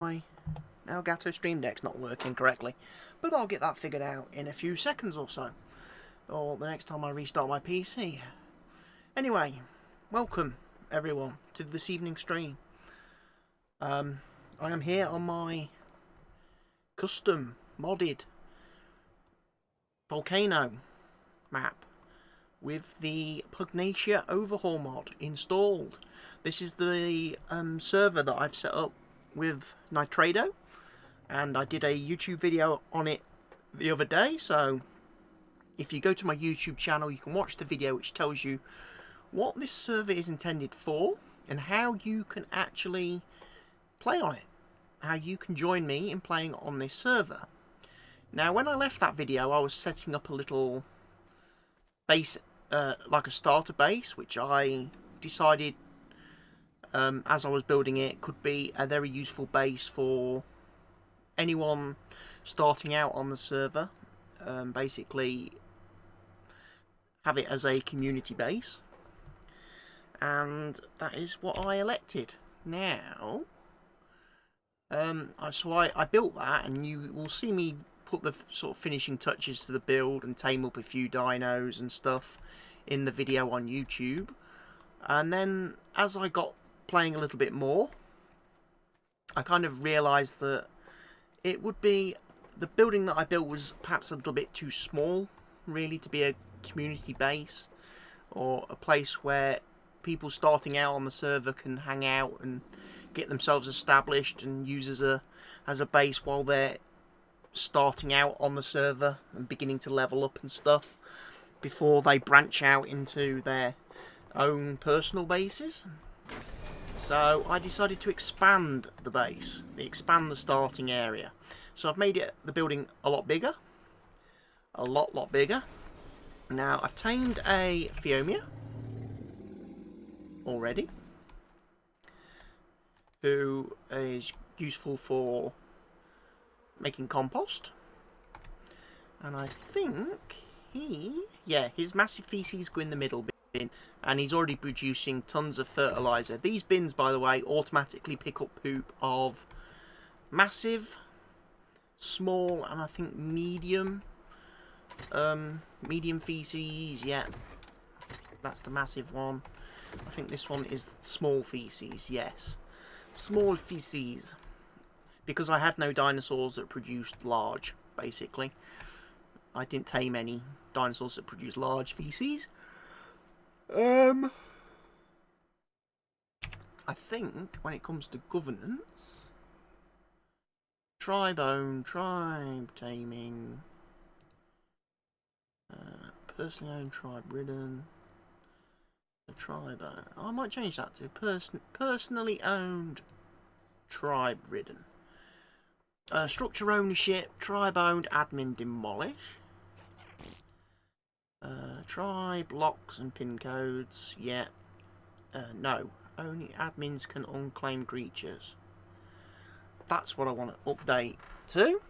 My Elgato Stream Deck's not working correctly, but I'll get that figured out in a few seconds or so, or the next time I restart my PC. Anyway, welcome everyone to this evening's stream. I am here on my custom modded Volcano map with the Pugnacia Overhaul mod installed. This is the server that I've set up with Nitrado, and I did a YouTube video on it the other day, so if you go to my YouTube channel you can watch the video which tells you what this server is intended for and how you can actually play on it, how you can join me in playing on this server. Now, when I left that video I was setting up a little base, like a starter base, which I decided as I was building it could be a very useful base for anyone starting out on the server. Basically have it as a community base, and that is what I elected. Now so I built that, and you will see me put the sort of finishing touches to the build and tame up a few dinos and stuff in the video on YouTube. And then as I got playing a little bit more, I kind of realised that it would be, the building that I built was perhaps a little bit too small really to be a community base, or a place where people starting out on the server can hang out and get themselves established and use as a base while they're starting out on the server and beginning to level up and stuff before they branch out into their own personal bases. So I decided to expand the base, expand the starting area. So I've made the building a lot bigger, a lot bigger. Now I've tamed a Pugnacia already, who is useful for making compost, and I think his massive feces go in the middle bin, and he's already producing tons of fertilizer. These bins, by the way, automatically pick up poop of massive, small, and I think medium feces. Yeah, that's the massive one. I think this one is small feces. Yes, small feces, because I had no dinosaurs that produced large. Basically, I didn't tame any dinosaurs that produce large feces. I think when it comes to governance, tribe owned, tribe taming, personally owned, tribe ridden, tribe owned. I might change that to personally owned, tribe ridden. Structure ownership, tribe owned, admin demolish. Tribe locks and pin codes. Yeah. No. Only admins can unclaim creatures. That's what I want to update to,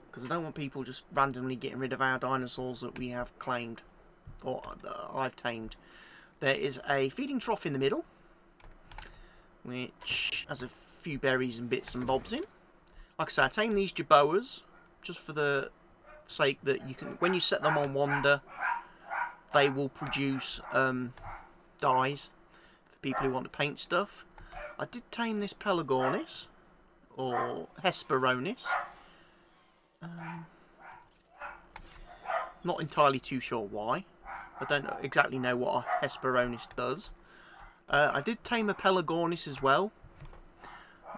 because I don't want people just randomly getting rid of our dinosaurs that we have claimed, or that I've tamed. There is a feeding trough in the middle, which has a few berries and bits and bobs in. Like I say, I tamed these jaboas just for the sake that you can, when you set them on wander, they will produce dyes for people who want to paint stuff. I did tame this Pelagornis, or Hesperonis. Not entirely too sure why. I don't exactly know what a Hesperonis does. I did tame a Pelagornis as well,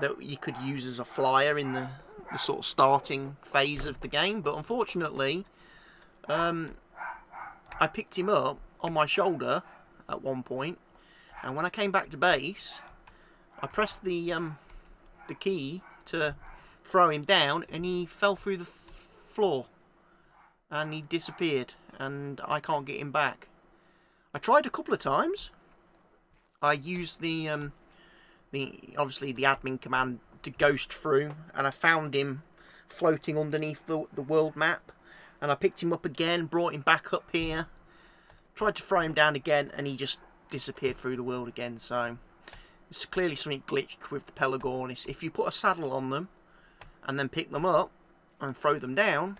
that you could use as a flyer in the sort of starting phase of the game, but unfortunately I picked him up on my shoulder at one point, and when I came back to base I pressed the key to throw him down, and he fell through the floor and he disappeared, and I can't get him back. I tried a couple of times. I used the obviously the admin command to ghost through, and I found him floating underneath the world map, and I picked him up again, brought him back up here, tried to throw him down again, and he just disappeared through the world again. So It's clearly something glitched with the Pelagornis. If you put a saddle on them and then pick them up and throw them down,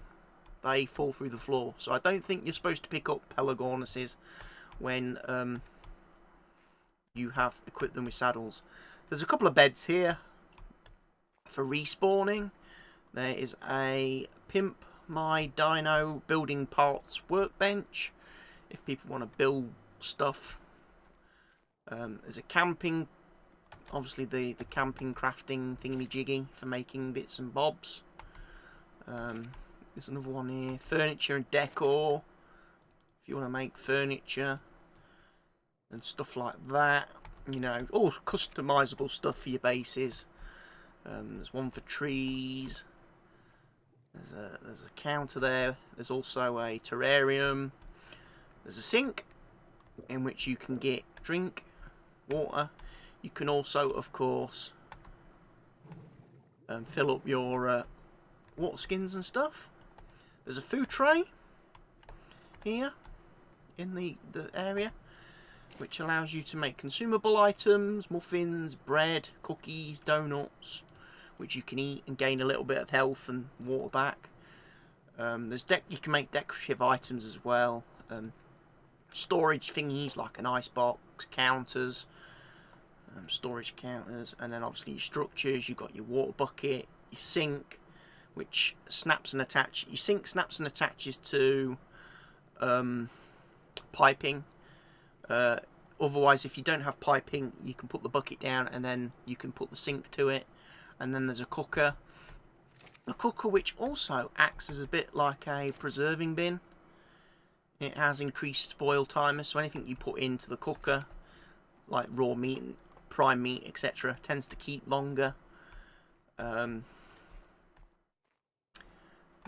they fall through the floor. So I don't think you're supposed to pick up Pelagornises when you have equipped them with saddles. There's a couple of beds here for respawning. There is a Pimp My Dino building parts workbench if people want to build stuff. There's a camping, obviously the camping crafting thingy-jiggy for making bits and bobs. There's another one here, furniture and decor, if you want to make furniture and stuff like that. You know, all customizable stuff for your bases. There's one for trees. There's a counter there. There's also a terrarium. There's a sink in which you can get drink, water. You can also, of course, fill up your water skins and stuff. There's a food tray here in the area, which allows you to make consumable items, muffins, bread, cookies, donuts, which you can eat and gain a little bit of health and water back. You can make decorative items as well. Storage thingies like an ice box, counters, storage counters, and then obviously your structures. You've got your water bucket, your sink, which snaps and attaches. Your sink snaps and attaches to piping. Otherwise, if you don't have piping, you can put the bucket down and then you can put the sink to it. And then there's a cooker. A cooker which also acts as a bit like a preserving bin. It has increased spoil timer, so anything you put into the cooker, like raw meat, prime meat, etc., tends to keep longer. We've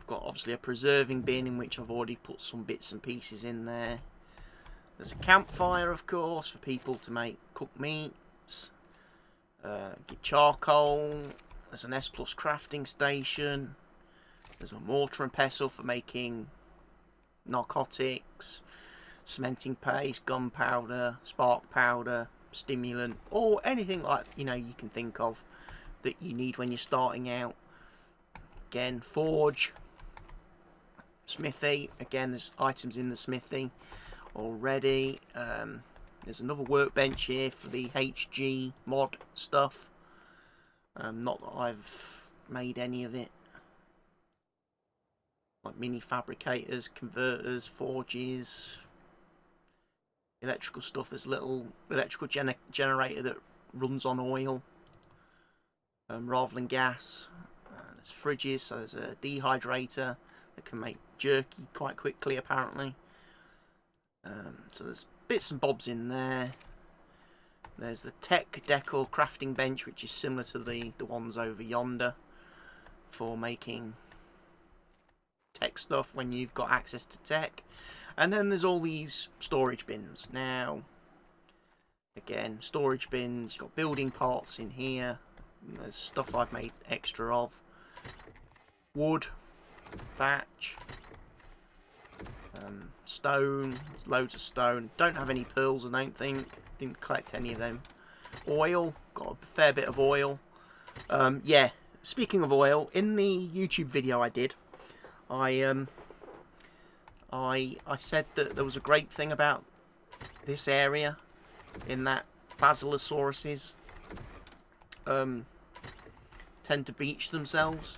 got obviously a preserving bin in which I've already put some bits and pieces in there. There's a campfire, of course, for people to make cooked meats. Get charcoal. There's an S+ crafting station. There's a mortar and pestle for making narcotics, cementing paste, gunpowder, spark powder, stimulant, or anything like you can think of that you need when you're starting out. Again, forge, smithy. Again, there's items in the smithy already. There's another workbench here for the HG mod stuff. Not that I've made any of it. Like mini fabricators, converters, forges, electrical stuff. There's a little electrical generator that runs on oil rather than gas. There's fridges, so there's a dehydrator that can make jerky quite quickly apparently. So there's bits and bobs in there. There's the tech decor crafting bench, which is similar to the ones over yonder for making tech stuff when you've got access to tech. And then there's all these storage bins. Now, again, storage bins, you've got building parts in here. There's stuff I've made extra of. Wood, thatch, stone, loads of stone. Don't have any pearls, I don't think. Didn't collect any of them. Oil, got a fair bit of oil. Yeah, speaking of oil, in the YouTube video I did, I said that there was a great thing about this area, in that basilosauruses tend to beach themselves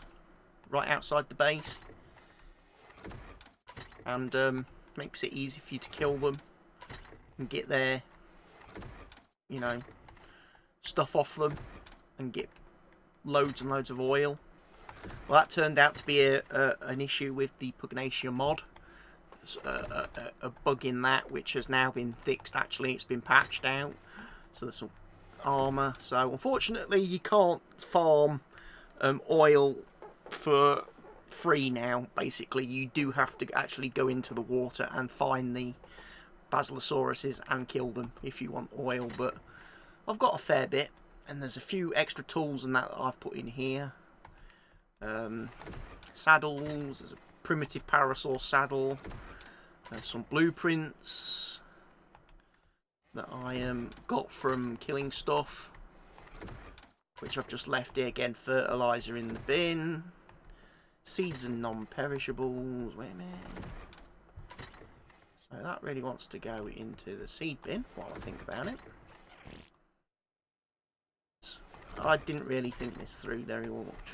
right outside the base, and makes it easy for you to kill them and get their stuff off them and get loads and loads of oil. Well, that turned out to be an issue with the Pugnacia mod. A bug in that which has now been fixed. Actually, it's been patched out, so there's some armour. So unfortunately you can't farm oil for free now. Basically, you do have to actually go into the water and find the basilosauruses and kill them if you want oil. But I've got a fair bit, and there's a few extra tools and that I've put in here. Saddles, there's a primitive parasaur saddle, some blueprints that I got from killing stuff which I've just left here again. Fertilizer in the bin. Seeds and non-perishables. Wait a minute. So that really wants to go into the seed bin while I think about it. I didn't really think this through very much.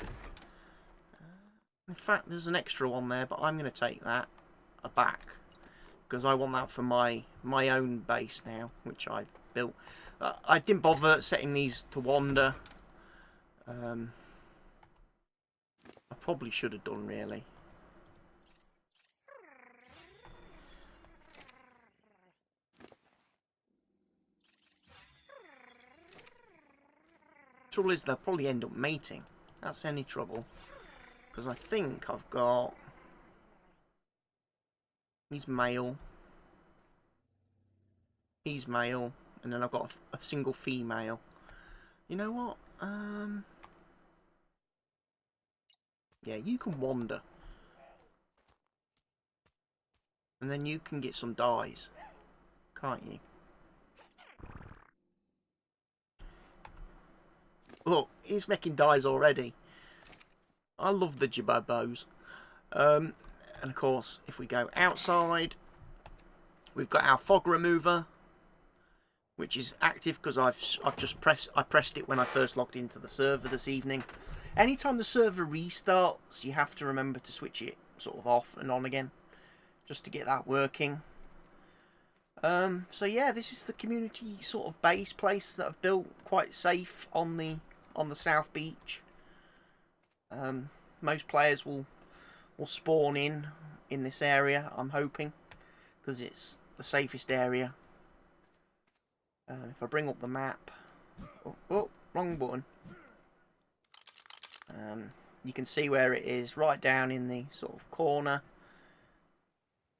In fact, there's an extra one there, but I'm going to take that back because I want that for my own base now, which I've built. I didn't bother setting these to wander. I probably should have done, really. Trouble is, they'll probably end up mating. That's any trouble. Because I think I've got... He's male. He's male. And then I've got a single female. You know what? Yeah, you can wander. And then you can get some dyes. Can't you? Look, he's making dyes already. I love the jabobos. And of course, if we go outside, we've got our fog remover, which is active because I've just pressed it when I first logged into the server this evening. Anytime the server restarts, you have to remember to switch it sort of off and on again, just to get that working. So yeah, this is the community sort of base place that I've built, quite safe on the south beach. Most players will spawn in this area, I'm hoping, because it's the safest area. If I bring up the map, oh, wrong button. You can see where it is, right down in the sort of corner.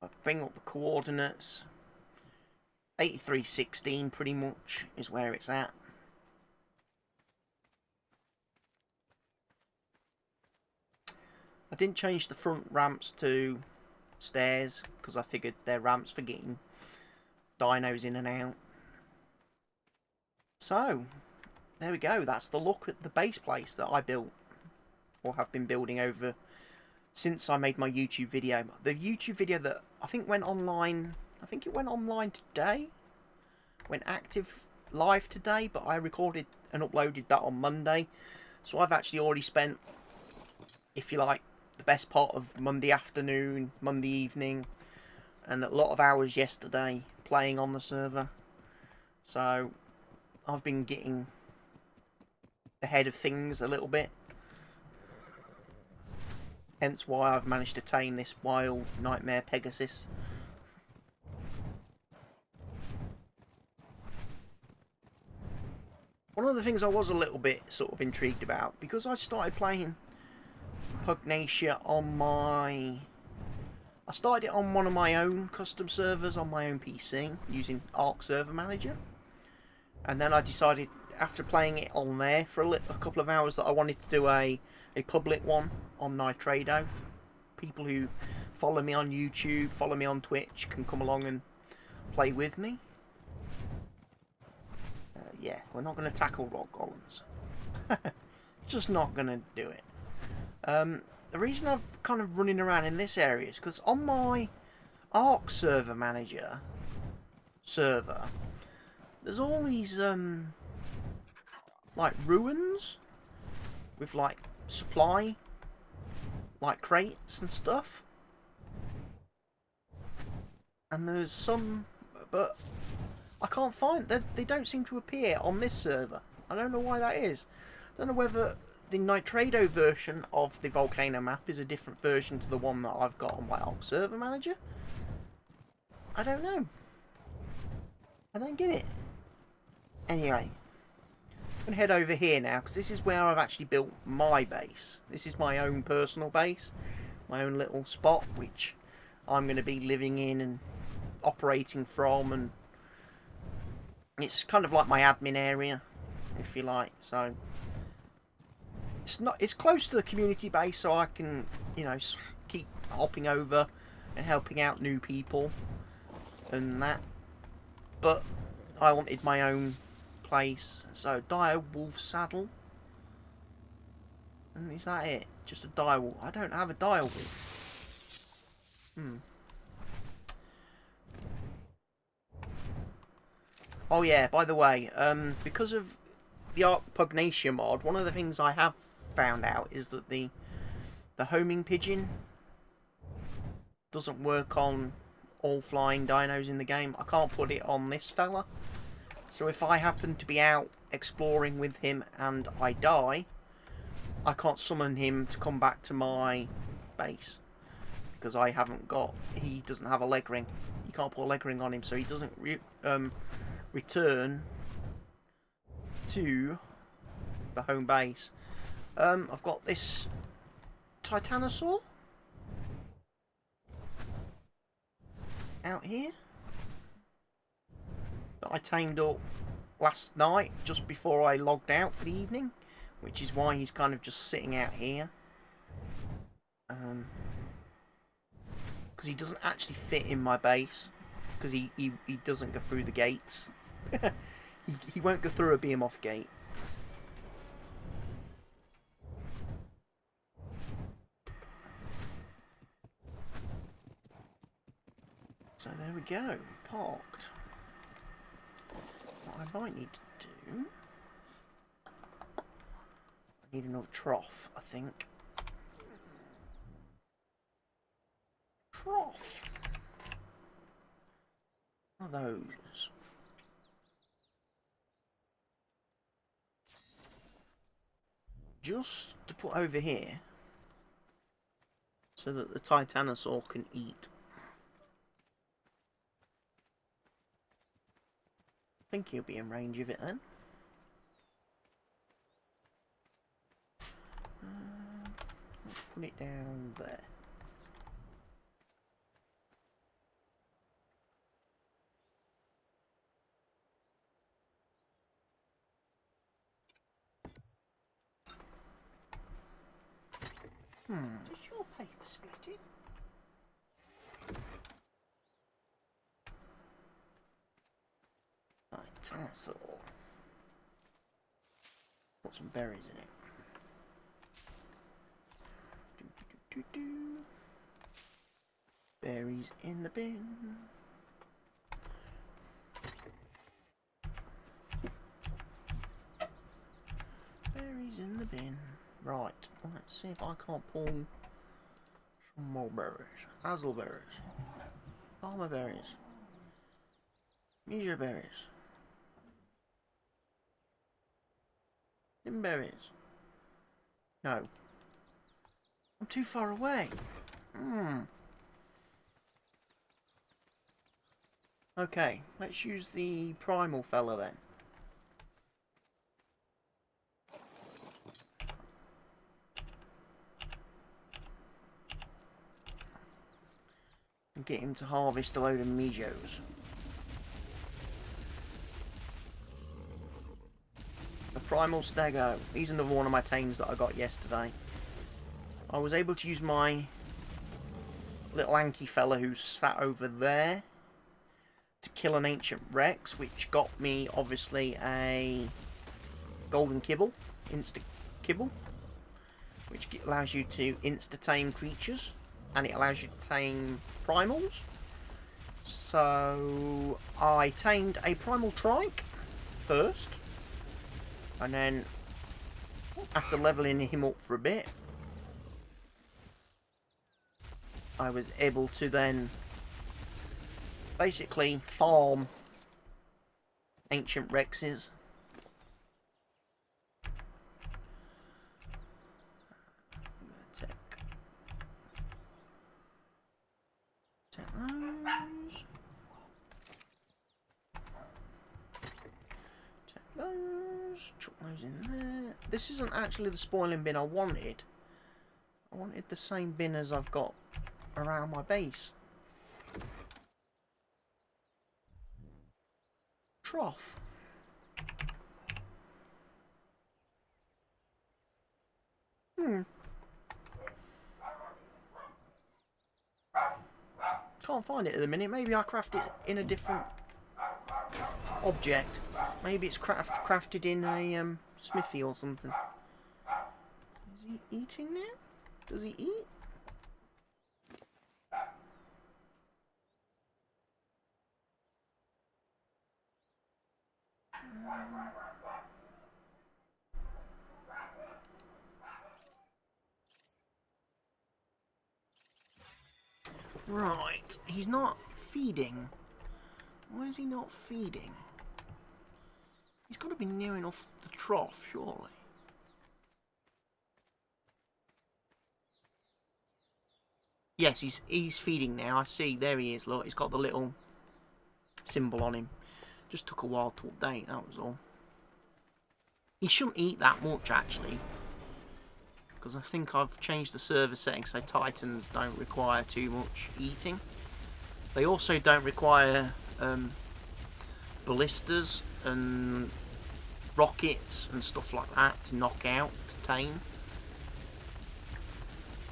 I bring up the coordinates. 8316 pretty much is where it's at. I didn't change the front ramps to stairs because I figured they're ramps for getting dinos in and out. So, there we go. That's the look at the base place that I built, or have been building over since I made my YouTube video. The YouTube video that I think went online, I think it went online today, went active live today, but I recorded and uploaded that on Monday. So I've actually already spent, if you like, the best part of Monday afternoon, Monday evening, and a lot of hours yesterday playing on the server. So I've been getting ahead of things a little bit. Hence why I've managed to tame this wild nightmare Pegasus. One of the things I was a little bit sort of intrigued about, because I started playing Pugnacia on my... I started it on one of my own custom servers on my own PC using ARK Server Manager. And then I decided, after playing it on there for a couple of hours, that I wanted to do a public one on Nitrado. People who follow me on YouTube, follow me on Twitch, can come along and play with me. Yeah, we're not going to tackle rock golems. It's just not going to do it. The reason I'm kind of running around in this area is because on my ARK Server Manager server, there's all these like ruins with like supply, like crates and stuff. And there's some, but I can't find that. They don't seem to appear on this server. I don't know why that is. I don't know whether the Nitrado version of the Volcano map is a different version to the one that I've got on my ARK Server Manager. I don't know. I don't get it. Anyway, I'm going to head over here now, because this is where I've actually built my base. This is my own personal base, my own little spot, which I'm going to be living in and operating from, and it's kind of like my admin area, if you like. So it's close to the community base, so I can, you know, keep hopping over and helping out new people and that. But I wanted my own place, so dire wolf saddle. And is that it? Just a dial? I don't have a dial wheel. Oh yeah, by the way, because of the ARK Pugnacia mod, one of the things I have found out is that the homing pigeon doesn't work on all flying dinos in the game. I can't put it on this fella. So if I happen to be out exploring with him and I die, I can't summon him to come back to my base. Because I haven't got... he doesn't have a leg ring. You can't put a leg ring on him, so he doesn't return to the home base. I've got this Titanosaur out here that I tamed up last night just before I logged out for the evening, which is why he's kind of just sitting out here, because he doesn't actually fit in my base, because he doesn't go through the gates. he won't go through a behemoth gate. So there we go, parked. What I might need to do... I need another trough, I think. Trough. What are those? Just to put over here, so that the Titanosaur can eat. I think he'll be in range of it then. Let's put it down there. Is your paper splitting? Right, Titanosaur. Put some berries in it. Berries in the bin. Berries in the bin. Right, let's see if I can't pull some more berries. Hazelberries. Palmer berries. Measure berries. Berries. No. I'm too far away. Okay, let's use the primal fella then. And get him to harvest a load of Mijos. The Primal Stego. He's another one of my tames that I got yesterday. I was able to use my little Anky fella who's sat over there to kill an ancient Rex, which got me obviously a golden kibble, insta kibble, which allows you to insta tame creatures, and it allows you to tame primals. So I tamed a primal trike first, and then after leveling him up for a bit, I was able to then basically farm ancient Rexes. Take those. Take those. Chuck those in there. This isn't actually the spoiling bin I wanted. I wanted the same bin as I've got around my base. Trough. Can't find it at the minute. Maybe I craft it in a different object. Maybe it's crafted in a smithy or something. Is he eating now? Does he eat? Right, he's not feeding. Why is he not feeding? He's got to be near enough the trough, surely. Yes, he's feeding now. I see. There he is. Look, he's got the little symbol on him. Just took a while to update. That was all. He shouldn't eat that much, actually, because I think I've changed the server settings so Titans don't require too much eating. They also don't require ballistas and rockets and stuff like that to knock out, to tame.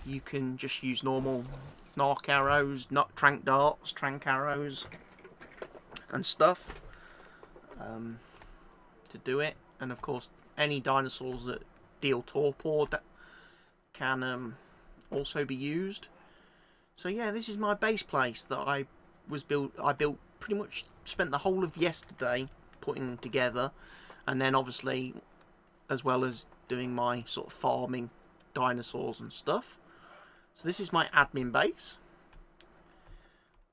You can just use normal narc arrows, not trank darts, trank arrows and stuff to do it. And of course, any dinosaurs that deal torpor that can also be used. So yeah, this is my base place that I built pretty much, spent the whole of yesterday putting together, and then obviously as well as doing my sort of farming dinosaurs and stuff. So this is my admin base.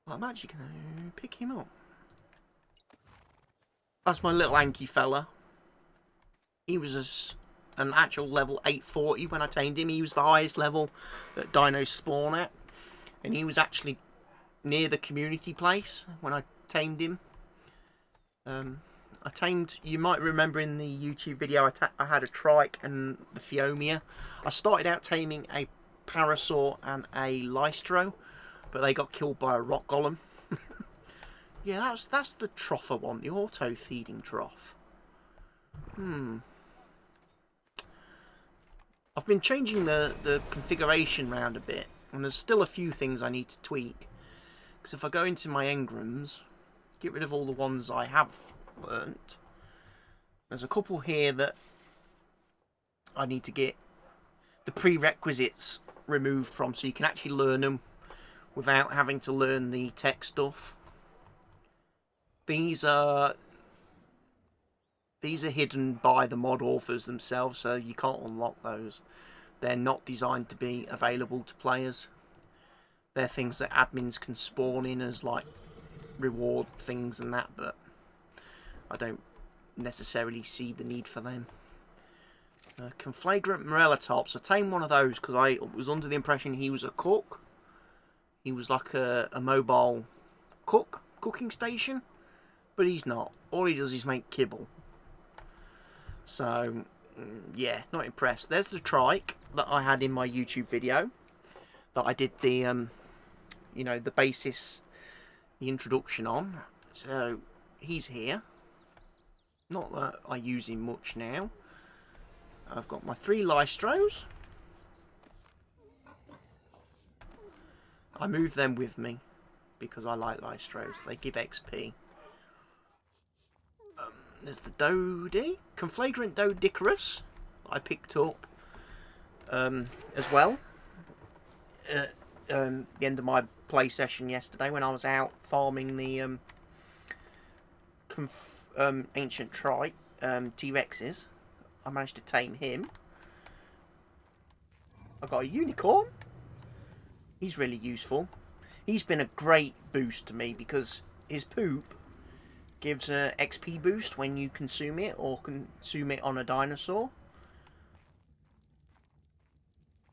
Well, I'm actually going to pick him up. That's my little Anky fella. He was an actual level 840 when I tamed him. He was the highest level that dinos spawn at. And he was actually near the community place when I tamed him. You might remember in the YouTube video, I had a trike and the Phiomia. I started out taming a Parasaur and a Lystro, but they got killed by a rock golem. Yeah, that's the trough I want, the auto feeding trough. I've been changing the configuration around a bit, and there's still a few things I need to tweak. Because if I go into my engrams, get rid of all the ones I have learnt, there's a couple here that I need to get the prerequisites removed from, so you can actually learn them without having to learn the tech stuff. These are hidden by the mod authors themselves, so you can't unlock those. They're not designed to be available to players. They're things that admins can spawn in as like reward things and that, but I don't necessarily see the need for them. Conflagrant Morellatops. I tamed one of those because I was under the impression he was a cook. He was like a mobile cooking station, but he's not. All he does is make kibble. So, yeah, not impressed. There's the trike that I had in my YouTube video that I did the, you know, the basis, the introduction on. So, he's here. Not that I use him much now. I've got my 3 Lystros. I move them with me because I like Lystros. They give XP. There's the Dodie. Conflagrant Dodicarus I picked up as well at the end of my play session yesterday when I was out farming the ancient trike T-Rexes. I managed to tame him. I've got a unicorn. He's really useful. He's been a great boost to me because his poop gives a XP boost when you consume it or consume it on a dinosaur.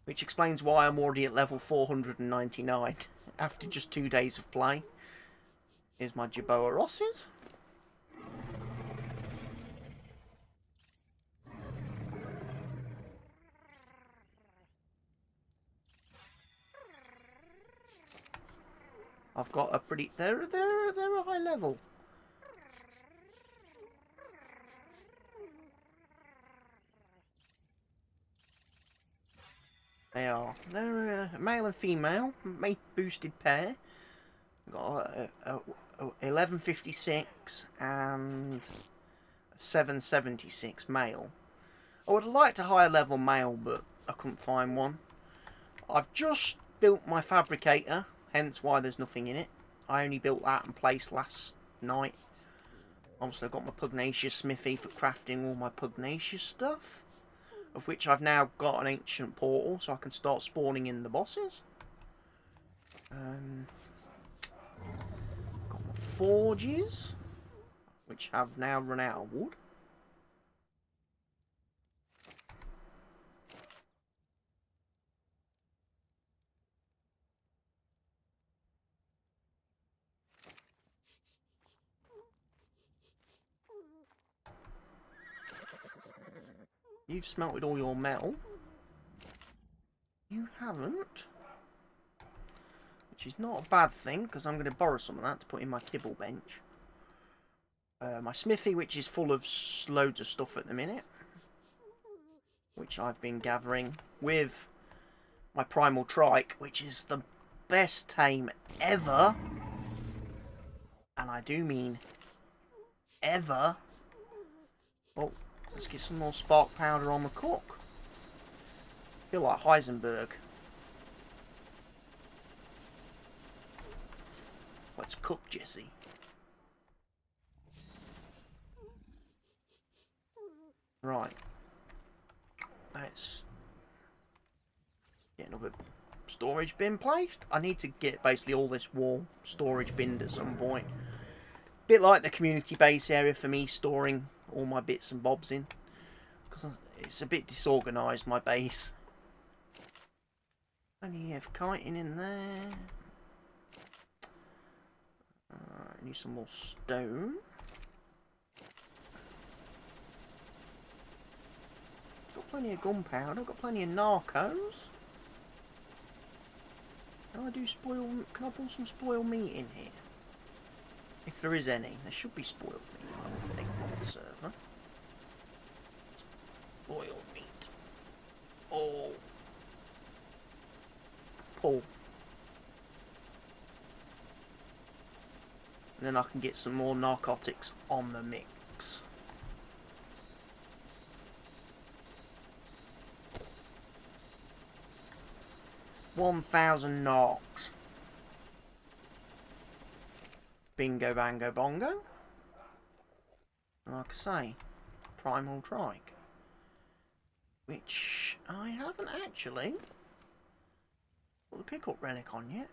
Which explains why I'm already at level 499 after just 2 days of play. Here's my Jerboa Rosses. I've got a pretty... They're a high level. They are. They're a male and female, mate boosted pair. I've got a 1156 and a 776 male. I would have liked a higher level male, but I couldn't find one. I've just built my fabricator, hence why there's nothing in it. I only built that in place last night. Obviously I've got my Pugnacia smithy for crafting all my Pugnacia stuff, of which I've now got an ancient portal so I can start spawning in the bosses. Got my forges, which have now run out of wood. You've smelted all your metal. You haven't. Which is not a bad thing, because I'm going to borrow some of that to put in my kibble bench. My smithy, which is full of loads of stuff at the minute, which I've been gathering, with my primal trike, which is the best tame ever. And I do mean ever. Well, let's get some more spark powder on the cook. Feel like Heisenberg. Let's cook, Jesse. Right. Let's get another storage bin placed. I need to get basically all this wall storage binned at some point. Bit like the community base area for me, storing all my bits and bobs in. Because it's a bit disorganised, my base. Plenty of kiting in there. I need some more stone. Got plenty of gunpowder, got plenty of narcos. Can I pull some spoiled meat in here? If there is any. There should be spoiled meat, I would think, on the server. Spoiled meat. All. Pull. And then I can get some more narcotics on the mix. $1,000 narcs. Bingo, bango, bongo. And like I say, primal trike. Which I haven't actually put the pickup relic on yet.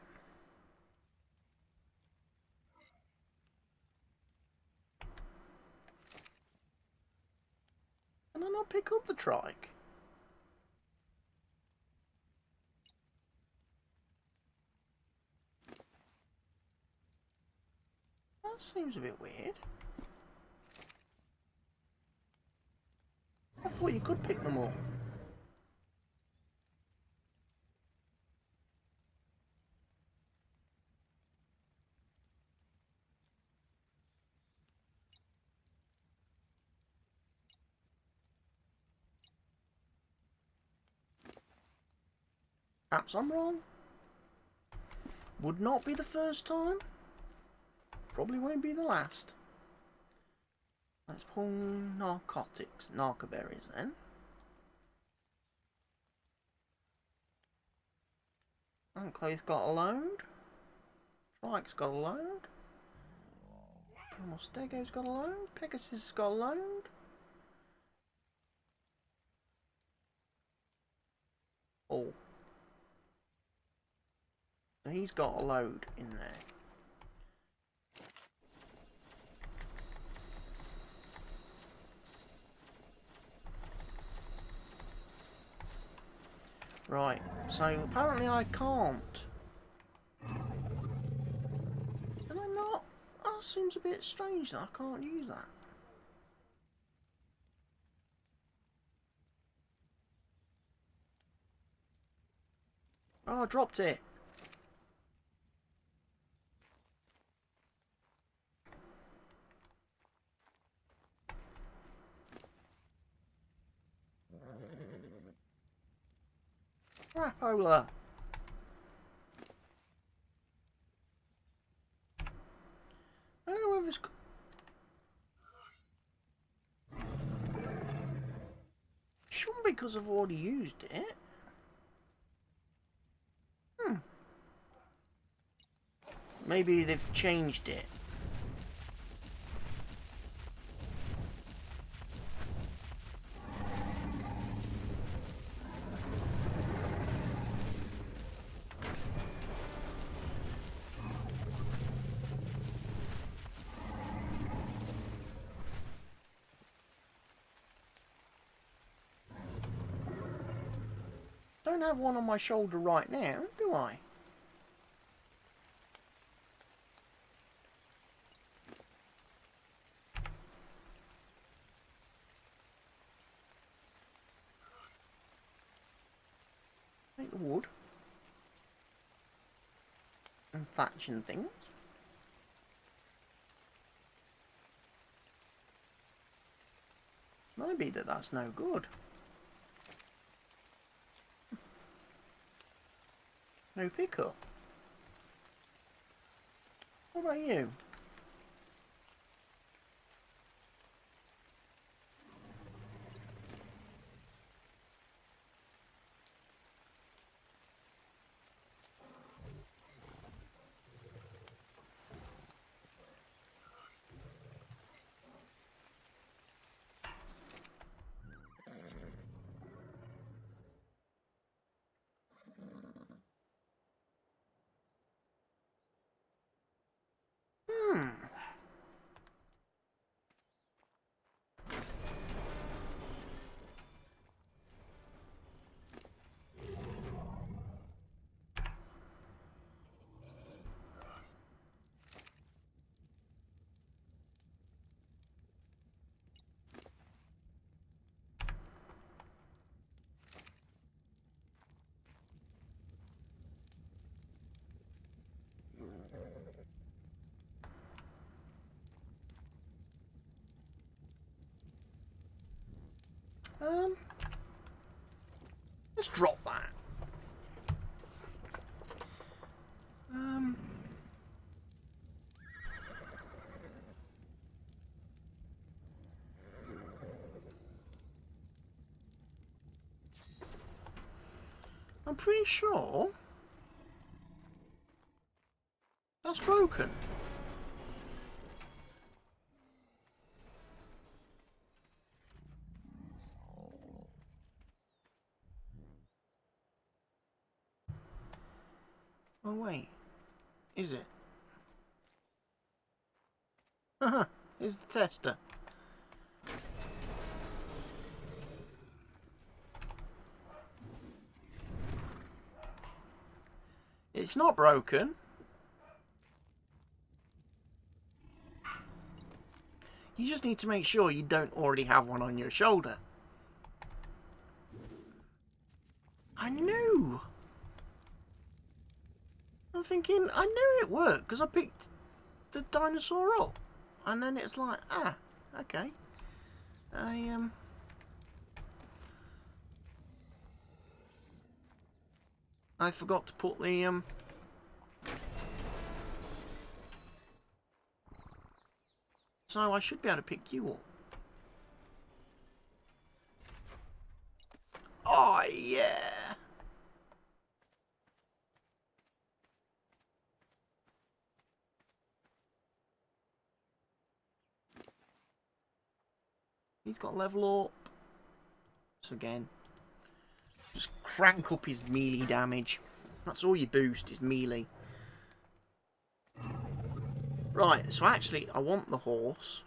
Can I not pick up the trike? That seems a bit weird. I thought you could pick them all. Perhaps I'm wrong. Would not be the first time. Probably won't be the last. Let's pull narcotics, narcoberries then. Unclothed got a load. Trike's got a load. Mostego's got a load. Pegasus has got a load. Oh. So he's got a load in there. Right, so apparently I can't. Can I not? That seems a bit strange that I can't use that. Oh, I dropped it. Crapola. I don't know if it's... Shouldn't be because I've already used it. Maybe they've changed it. Don't have one on my shoulder right now, do I? Make the wood and thatch and things. Might be that that's no good. No pickle. What about you? Let's drop that. I'm pretty sure that's broken. Oh wait, is it? Haha, here's the tester. It's not broken. You just need to make sure you don't already have one on your shoulder. I knew. I'm thinking, I knew it worked because I picked the dinosaur up. And then it's like, ah, okay. I forgot to put the so I should be able to pick you up. Oh yeah. He's got level up. So again, just crank up his melee damage. That's all you boost is melee. Right, so actually I want the horse.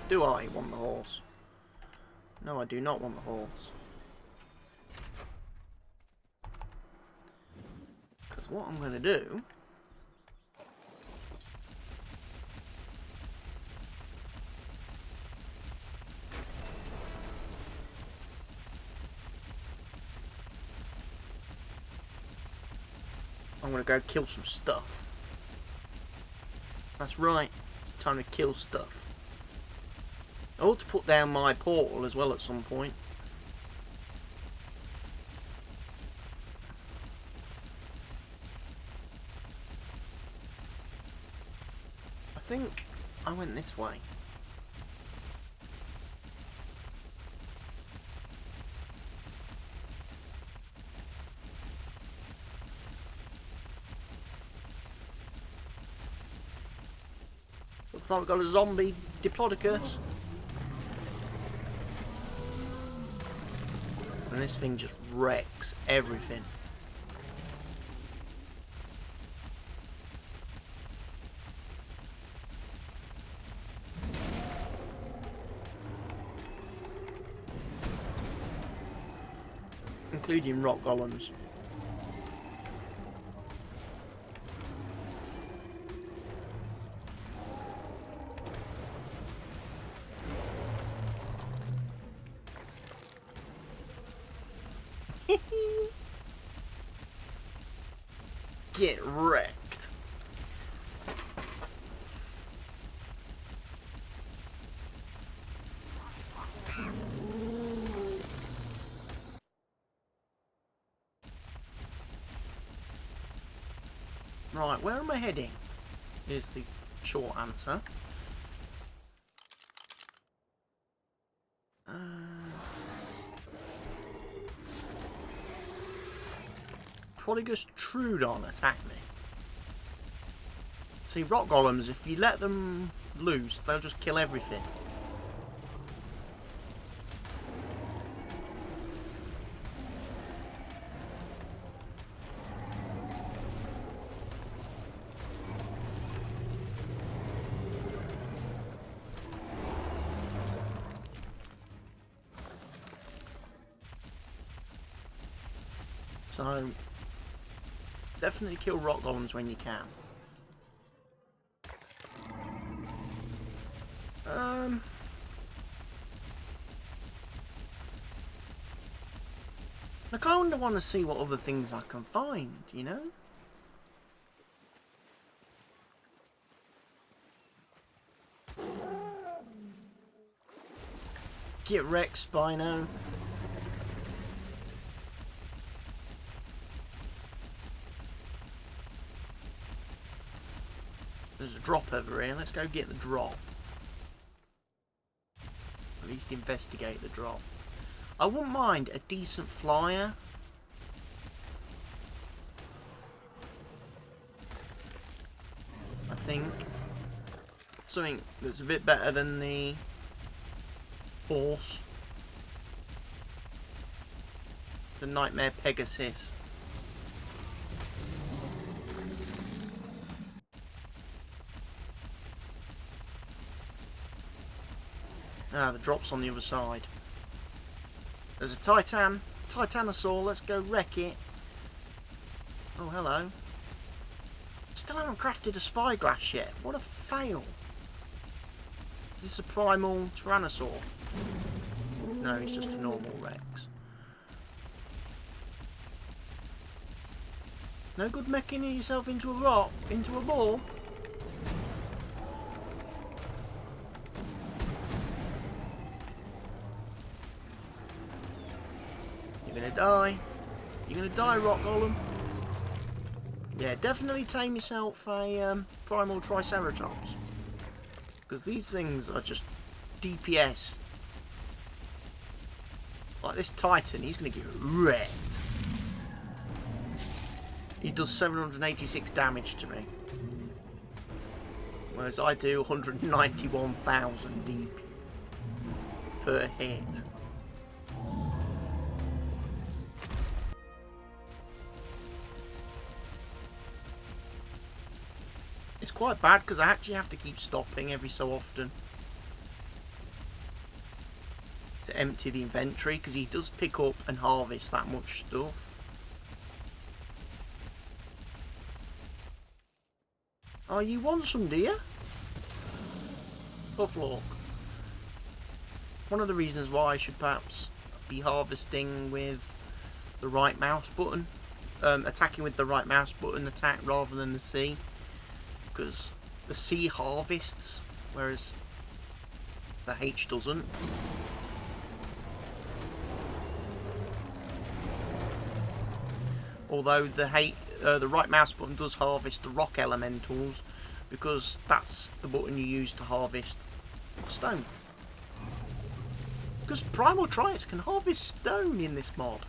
Do I want the horse? No, I do not want the horse. Because what I'm going to do... I'm going to go kill some stuff. That's right. It's time to kill stuff. I ought to put down my portal as well at some point. I think I went this way. Looks like we've got a zombie Diplodocus. And this thing just wrecks everything. Including rock golems. Get wrecked. Right, where am I heading? Is the short answer. Prodigus Trudon attack me. See, rock golems, if you let them loose, they'll just kill everything. So, definitely kill rock golems when you can. I kind of want to see what other things I can find, you know? Get wrecked, Spino. There's a drop over here. Let's go get the drop. At least investigate the drop. I wouldn't mind a decent flyer. I think something that's a bit better than the horse. The Nightmare Pegasus. Ah, the drop's on the other side. There's a Titanosaur, let's go wreck it. Oh, hello. Still haven't crafted a spyglass yet. What a fail. Is this a primal Tyrannosaur? No, he's just a normal Rex. No good making yourself into a rock, into a ball. You're gonna die. You're gonna die, rock golem. Yeah, definitely tame yourself a primal Triceratops. Because these things are just DPS. Like this Titan, he's going to get wrecked. He does 786 damage to me. Whereas I do 191,000 deep per hit. It's quite bad because I actually have to keep stopping every so often to empty the inventory because he does pick up and harvest that much stuff. Oh, you want some, do you? Tough luck. One of the reasons why I should perhaps be harvesting with the right mouse button, attacking with the right mouse button attack rather than the C. Because the C harvests, whereas the H doesn't. Although the right mouse button does harvest the rock elementals, because that's the button you use to harvest stone. Because primal Trice can harvest stone in this mod,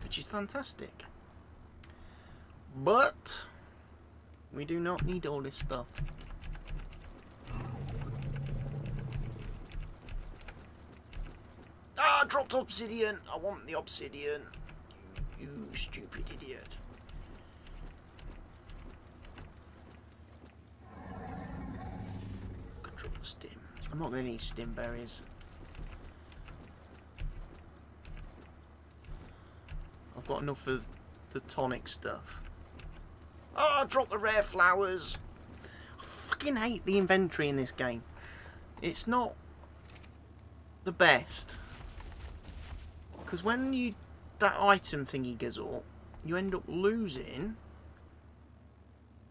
which is fantastic. But We do not need all this stuff. Ah, I dropped obsidian! I want the obsidian. You stupid idiot. Control the stim. I'm not going to need stim berries. I've got enough of the tonic stuff. Oh, I dropped the rare flowers. I fucking hate the inventory in this game. It's not the best. Because when that item thingy goes up, you end up losing.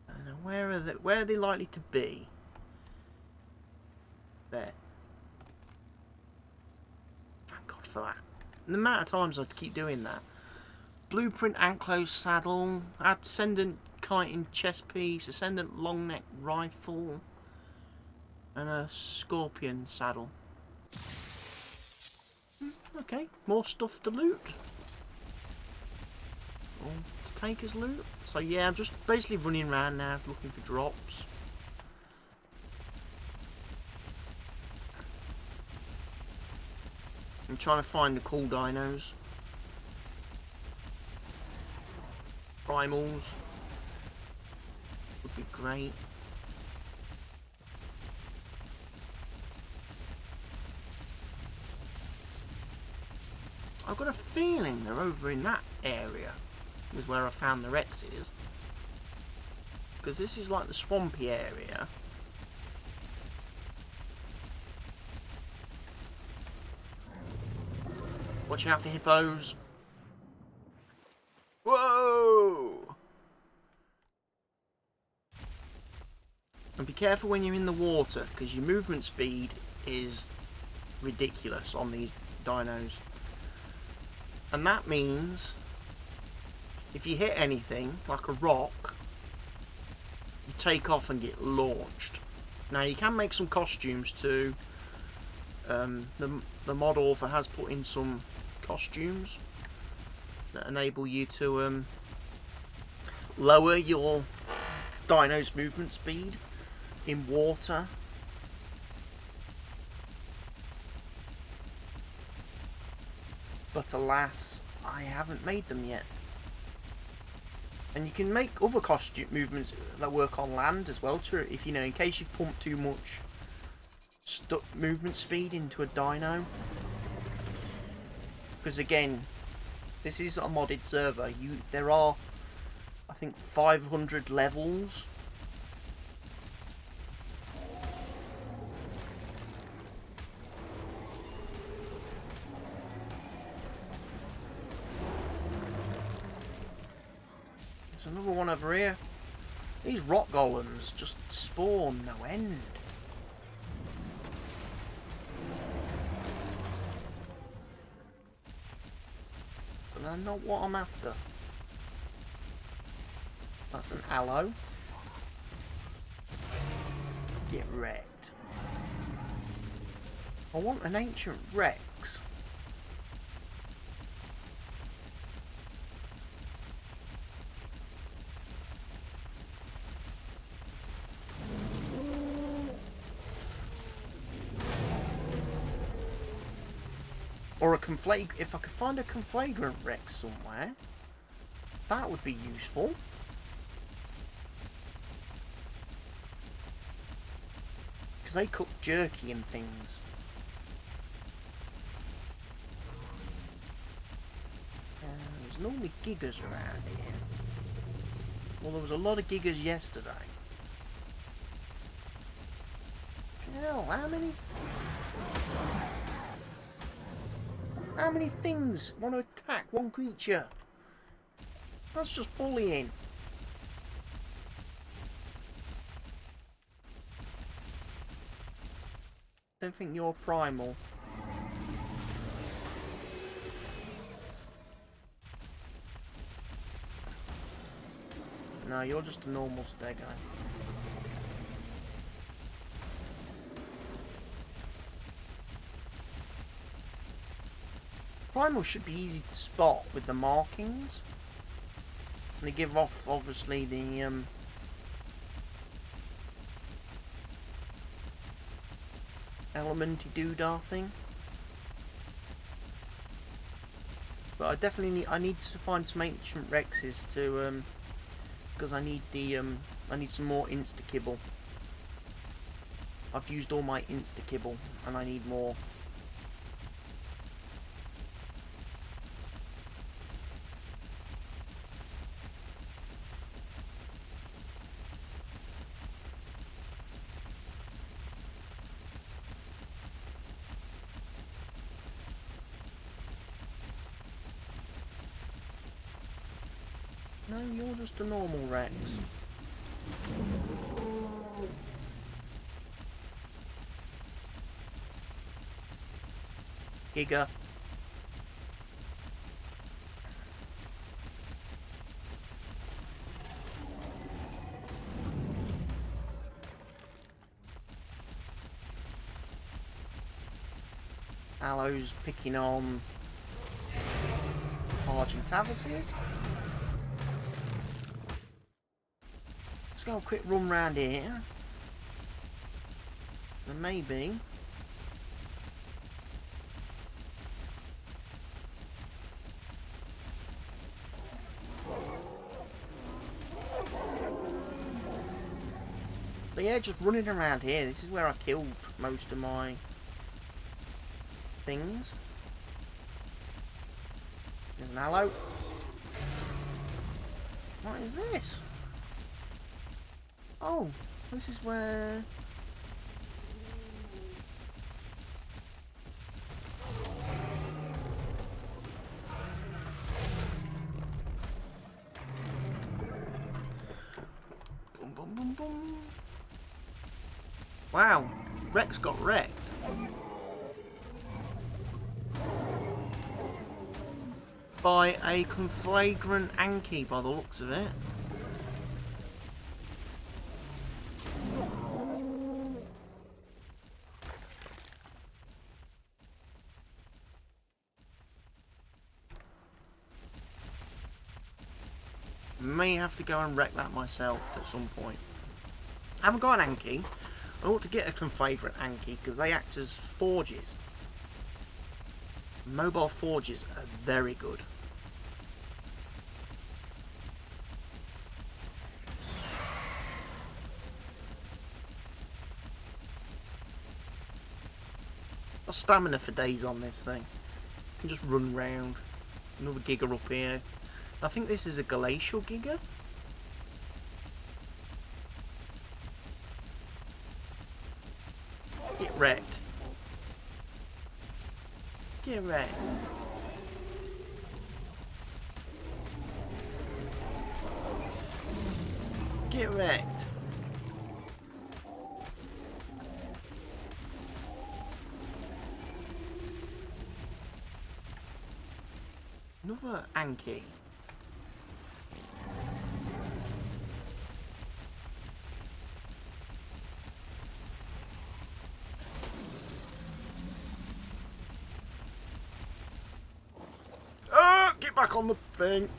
I don't know, where are they likely to be? There. Thank God for that. And the amount of times I keep doing that. Blueprint ankle saddle, ascendant kiting chest piece, ascendant long neck rifle, and a scorpion saddle. Okay, more stuff to loot. Or to take as loot. So yeah, I'm just basically running around now looking for drops. I'm trying to find the cool dinos. Primals would be great. I've got a feeling they're over in that area, is where I found the Rexes. Because this is like the swampy area. Watch out for hippos. Whoa! And be careful when you're in the water, because your movement speed is ridiculous on these dinos. And that means if you hit anything, like a rock, you take off and get launched. Now you can make some costumes too. The mod author has put in some costumes that enable you to lower your dino's movement speed in water. But alas, I haven't made them yet. And you can make other costume movements that work on land as well, to, if you know, in case you've pumped too much movement speed into a dino. Because again, this is a modded server. There are, I think, 500 levels. There's another one over here. These rock golems just spawn no end. But they're not what I'm after. That's an aloe. Get wrecked. I want an ancient Rex. Or a if I could find a conflagrant Rex somewhere, that would be useful. Because they cook jerky and things. There's normally gigas around here. Well, there was a lot of gigas yesterday. Hell, how many things want to attack one creature? That's just bullying. Don't think you're primal. No, you're just a normal stego. Primal should be easy to spot with the markings. And they give off, obviously, the elementy doodah thing. But I definitely need to find some ancient Rexes to because I need some more insta kibble. I've used all my insta kibble and I need more. No, you're just a normal Rex. Giga. Aloe's picking on Argentavises. Let's go a quick run round here. And maybe but yeah, just running around here. This is where I killed most of my things. There's an aloe. What is this? Oh, this is where... Boom, boom, boom, boom. Wow, Rex got wrecked. By a conflagrant Anki, by the looks of it. May have to go and wreck that myself at some point. I haven't got an Anki. I ought to get a conflagrant Anki because they act as forges. Mobile forges are very good. Got stamina for days on this thing. Can just run round. Another Giga up here. I think this is a glacial Giga. Get wrecked. Get wrecked. Get wrecked. Another Anki. Get back on the thing.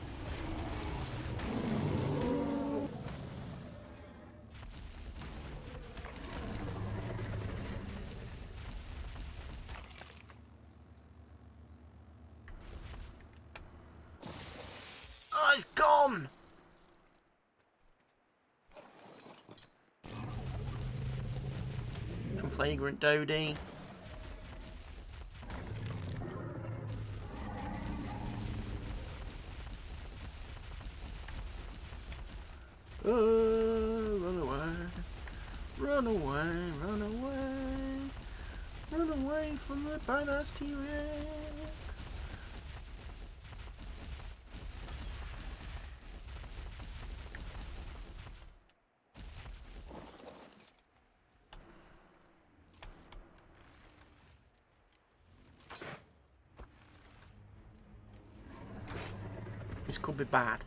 Oh, it's gone. Flagrant Dodie. Run away, run away, run away, run away from the badass T-Rex. This could be bad.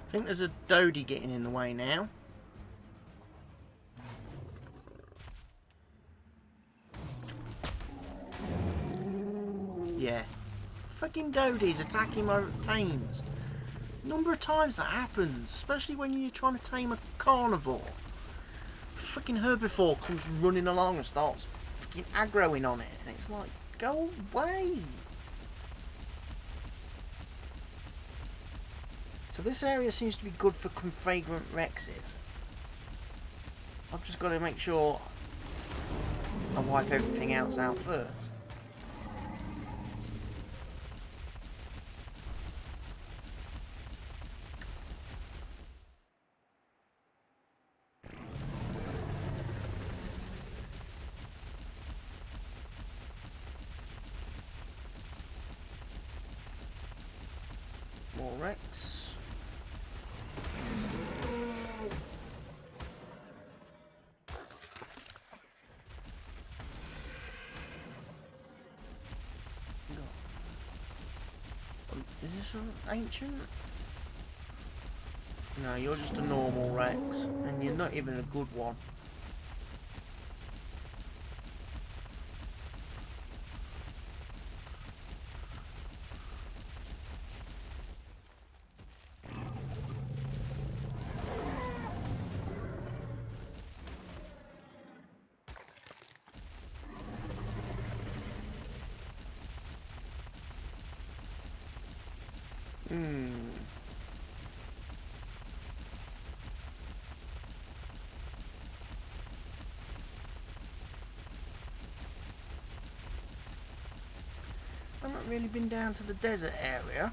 I think there's a Dodie getting in the way now. Yeah. Fucking Dodies attacking my tames. Number of times that happens, especially when you're trying to tame a carnivore. Fucking herbivore comes running along and starts fucking aggroing on it, and it's like, go away. So this area seems to be good for conflagrant Rexes. I've just got to make sure I wipe everything else out first. More Rex. Is this an ancient? No, you're just a normal Rex, and you're not even a good one. I haven't really been down to the desert area.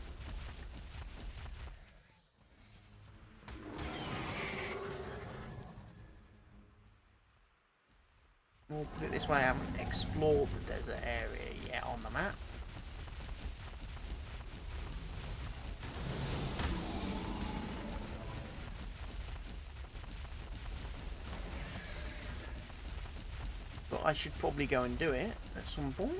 Or put it this way, I haven't explored the desert area yet on the map. But I should probably go and do it at some point.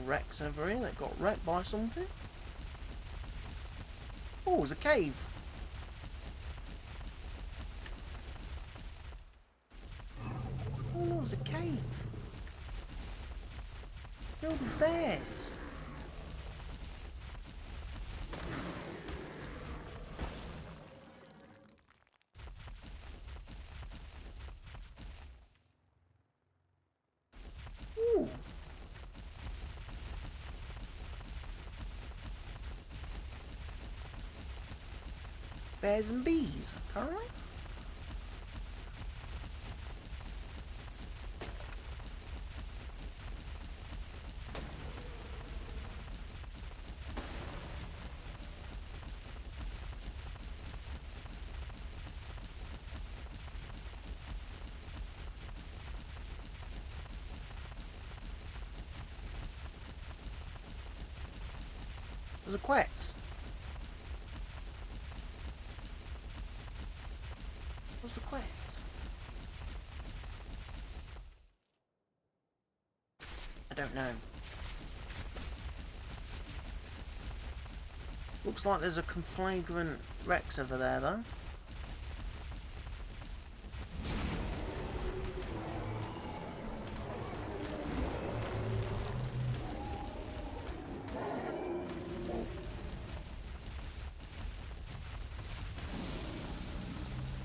Rex over here that got wrecked by something. Oh, there's a cave. Oh, there's a cave. Filled with bears. Ooh. Bears and bees, apparently. There's a quetz. What's the quetz? I don't know. Looks like there's a conflagrant Rex over there, though.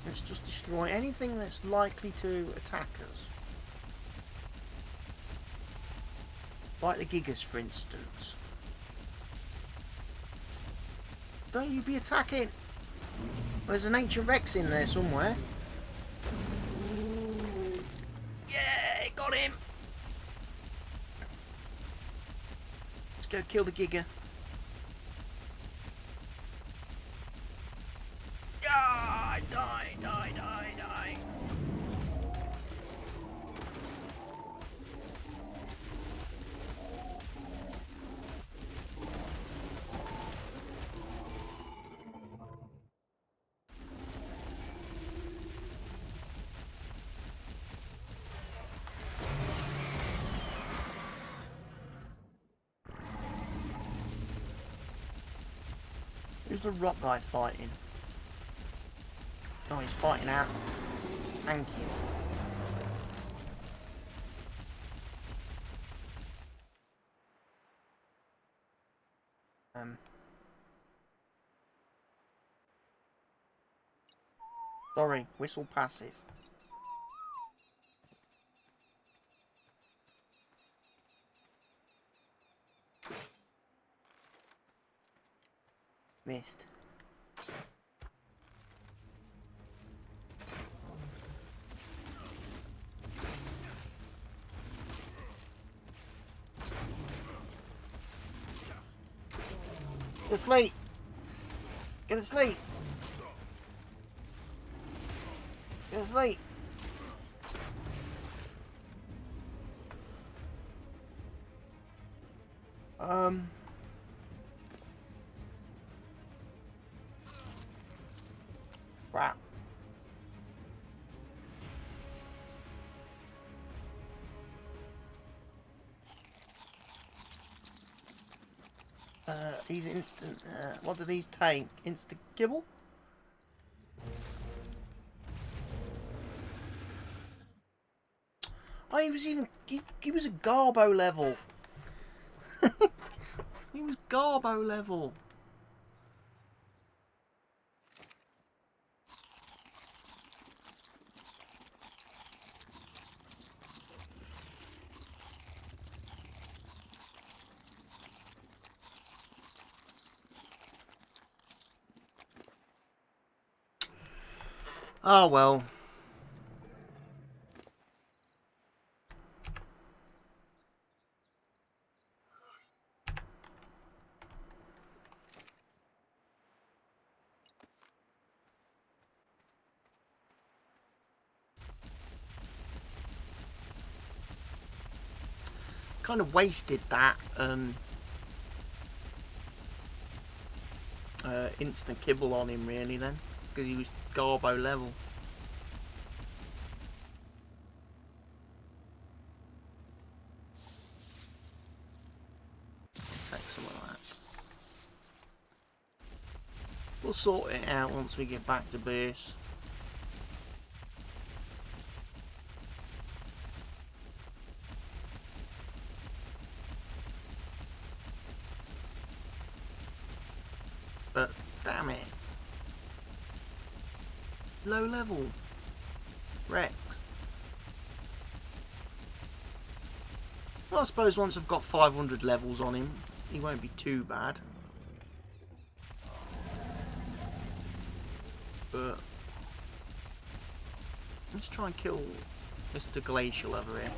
Let's just destroy anything that's likely to attack us. Like the Gigas, for instance. Don't you be attacking! There's an ancient Rex in there somewhere. Yeah, got him! Let's go kill the Giga. Ah, die, die, die, die. Who's the rock guy fighting? Oh, he's fighting out Ankies. Sorry, whistle passive. Missed. Get asleep! Get asleep! Get asleep! Crap. These instant, what do these take? Instant kibble? Oh, he was even, he was a Garbo level. He was Garbo level. Oh well. Kind of wasted that instant kibble on him really then, because he was Garbo level. Take some of that. We'll sort it out once we get back to base. But damn it, low level Rex. Well, I suppose once I've got 500 levels on him, he won't be too bad. But let's try and kill Mr. Glacial over here.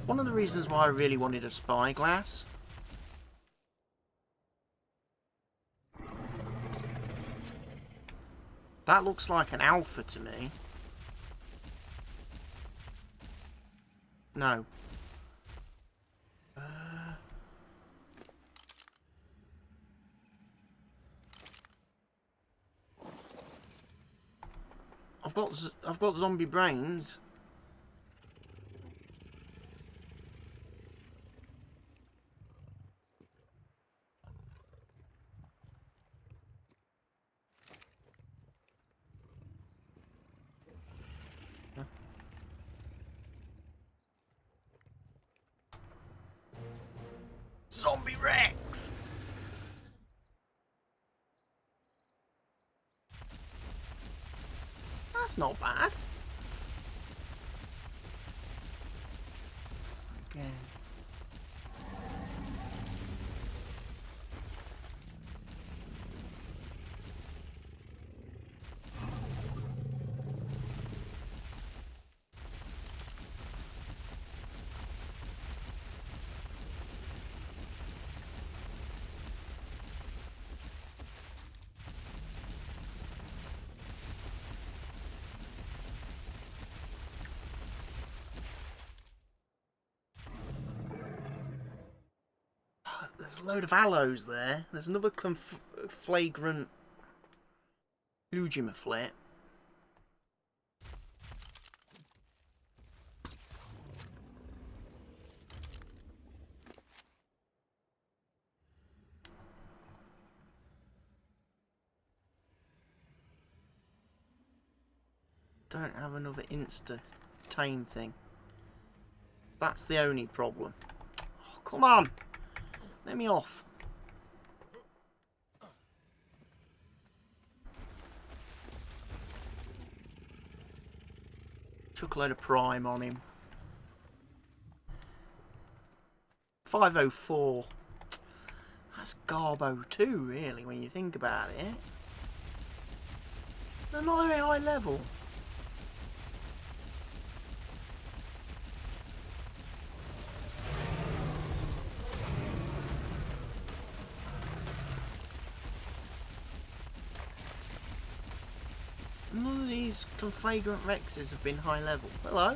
One of the reasons why I really wanted a spyglass that looks like an alpha to me. No. I've got zombie brains. Zombie Rex! That's not bad. Again. There's a load of aloes there. There's another flagrant Ujimaflit. Don't have another insta tame thing. That's the only problem. Oh, come on! Let me off. Chuck a load of prime on him. 504. That's Garbo too, really, when you think about it. They're not very high level. None of these flagrant Rexes have been high level. Hello?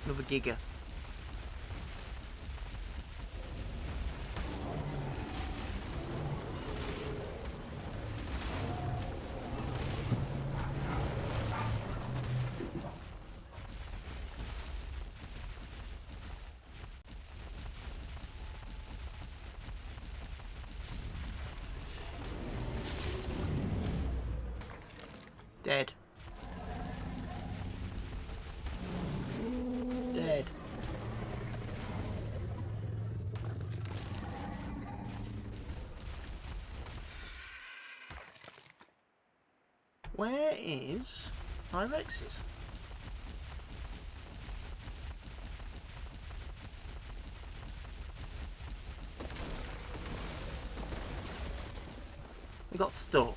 Another Giga. Dead. Dead. Where is my Rexes? We got stuck.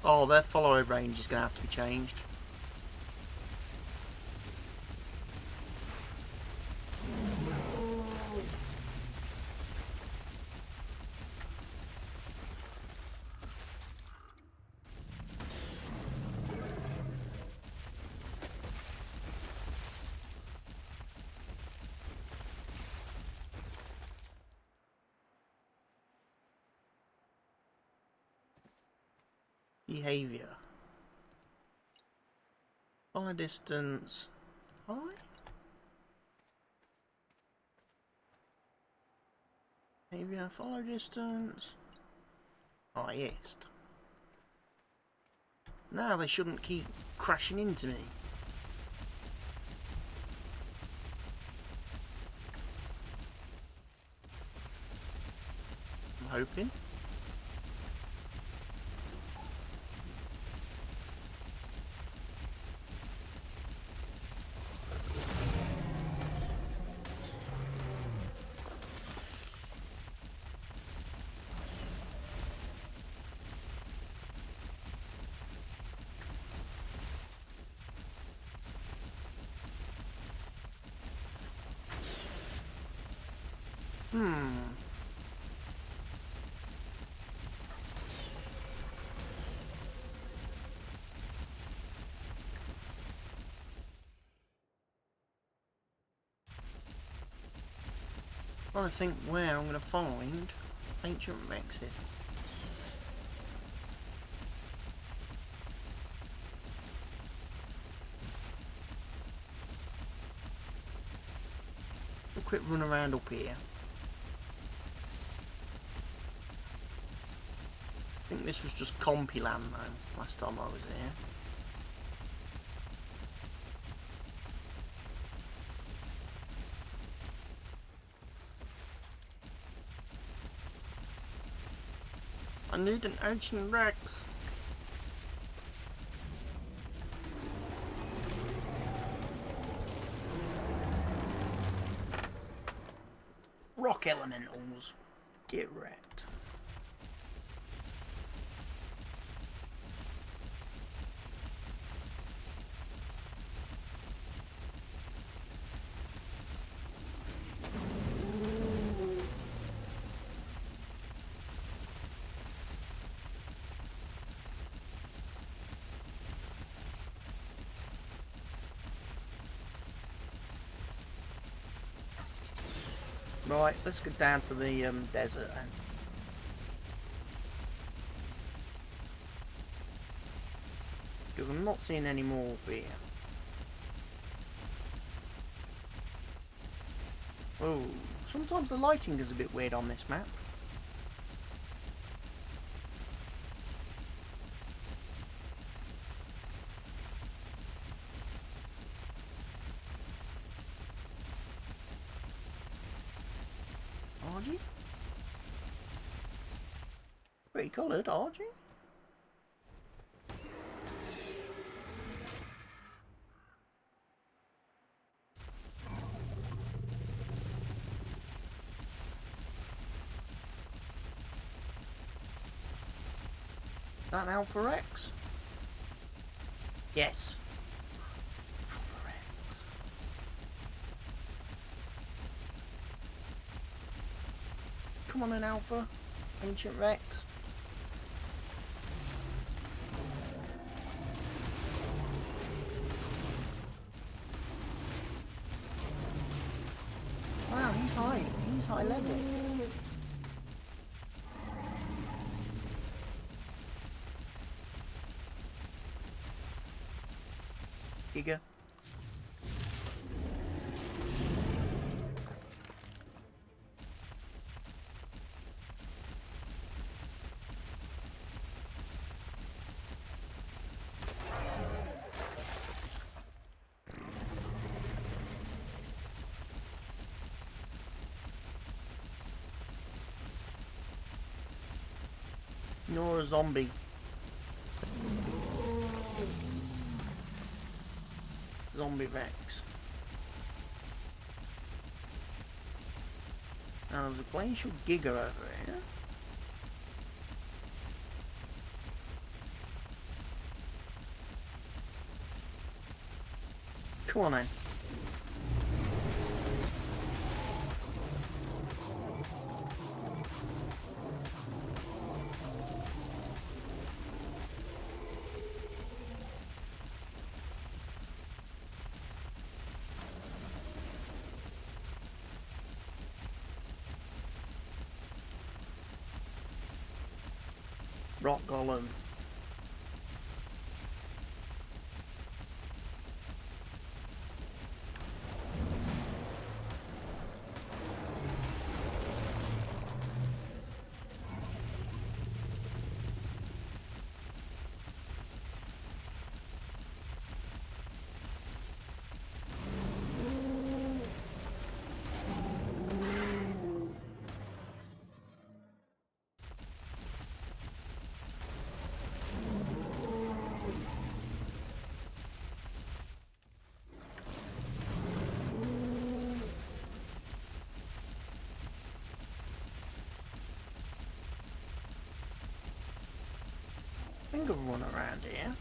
Oh, their follow range is going to have to be changed. Behavior. Follow distance. High? Behavior, follow distance. Highest. Now they shouldn't keep crashing into me. I'm hoping. I think where I'm going to find ancient Rexes. A quick run around up here. I think this was just Compiland though, last time I was here. I need an ancient Rex. Rock elementals. Get wrecked. Right, let's go down to the desert then. Because I'm not seeing any more beer. Oh, sometimes the lighting is a bit weird on this map. RG? Pretty coloured, RG? That Alpha X? Yes. Alpha X. Come on then, Alpha. Ancient Rex. Wow, he's high. He's high level. Giga. You're a zombie. Zombie Rex. Now there's a glacial Giga over here. Come on then. Rock Golem. I think I've run around here.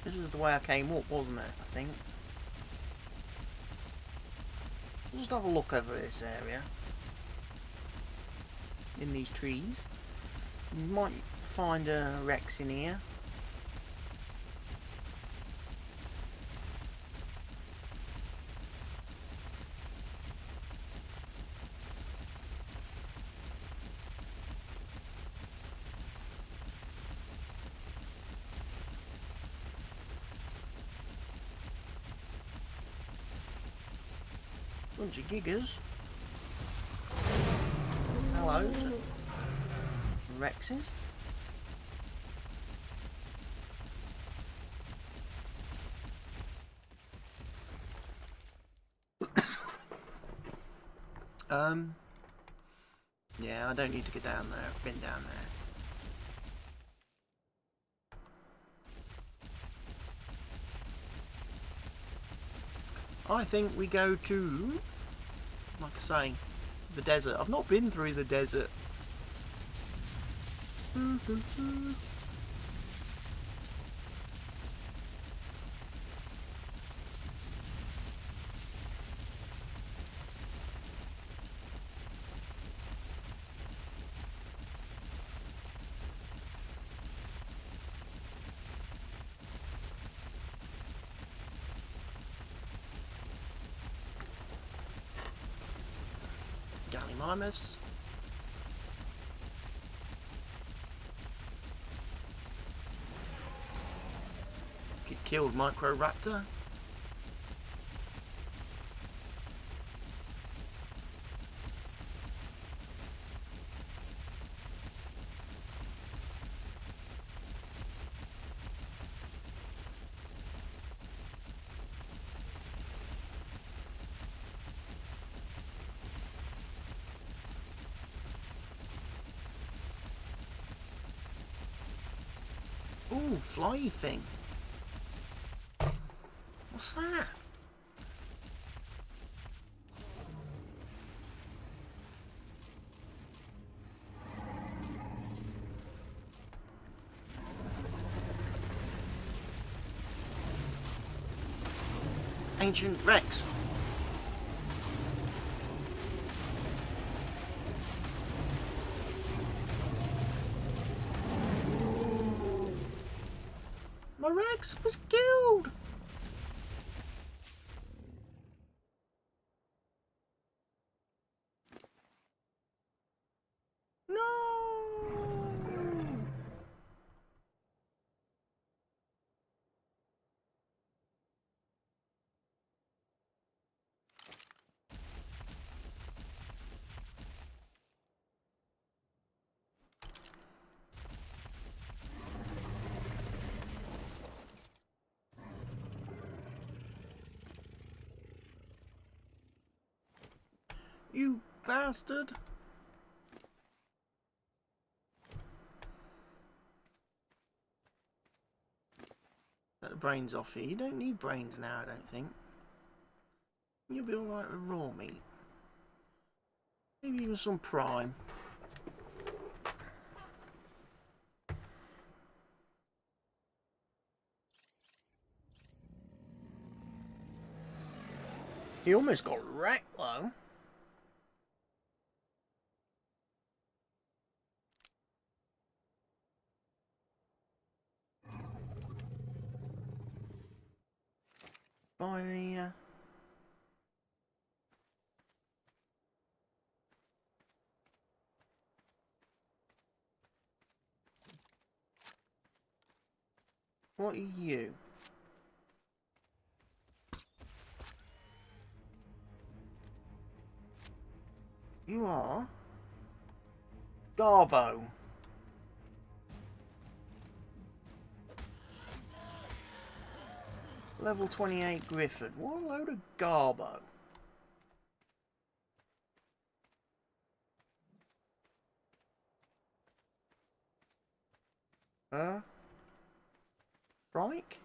This is the way I came up, wasn't it? I think. Just have a look over this area. In these trees. You might find a Rex in here. Bunch of gigas. Hello. Rexes. Yeah, I don't need to get down there. I've been down there. I think we go to, like I say, the desert. I've not been through the desert. Gallimimus. Get killed, Microraptor. Ooh, fly thing. What's that? Ancient Rex. My Rex was killed. No. You bastard. Get the brains off here. You don't need brains now, I don't think. You'll be alright with raw meat. Maybe even some prime. He almost got wrecked though. By the what are you? You are Garbo. Level 28 Griffin. What a load of Garbo. Strike?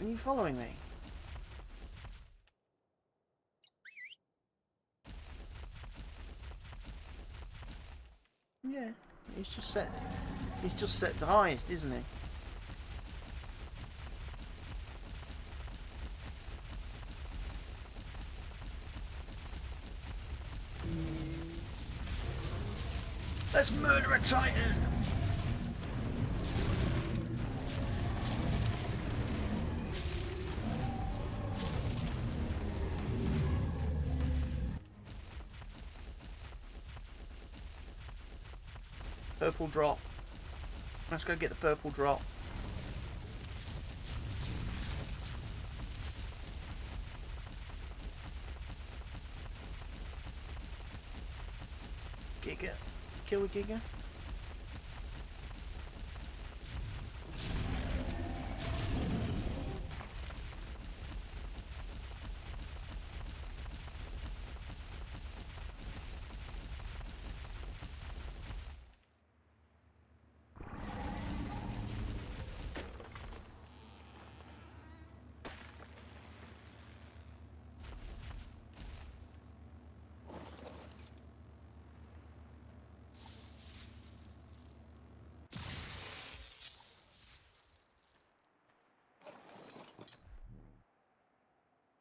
Are you following me? Yeah, he's just set. He's just set to highest, isn't he? Let's murder a Titan! Purple drop. Let's go get the purple drop. Get kill the Giga.